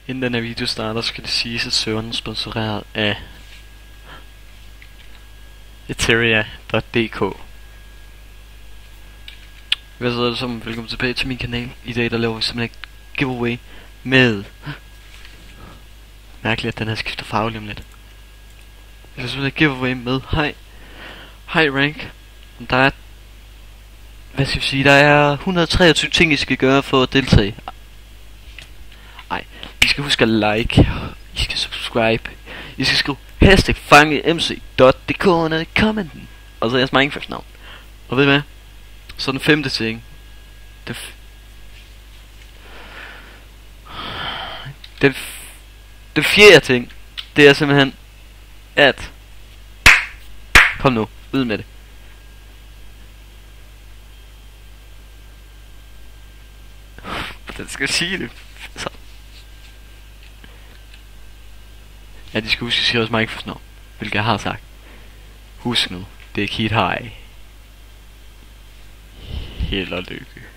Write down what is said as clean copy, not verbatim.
Inden den her video starter, skal det siges, at serveren er sponsoreret af Etheria.dk. Hvad så er det som? Velkommen tilbage til min kanal. I dag der laver vi simpelthen et giveaway med... Mærkeligt at den her skifter farve lige om lidt. Vi laver simpelthen et giveaway med high rank. Der er... Hvad skal vi sige? Der er 123 ting I skal gøre for at deltage. Ej, I skal huske at like, I skal subscribe, I skal skrive hashtag fangemc.dk ned i commenten, og så jeres Minecraft navn. Og ved I hvad? Så den femte ting. Den fjerde ting, det er simpelthen at... Kom nu, ud med det. Hvordan skal jeg sige det? Så. Ja, de skal huske at sige også Minecraft navn, hvilket jeg har sagt. Husk nu, det er Kid High. Held og lykke.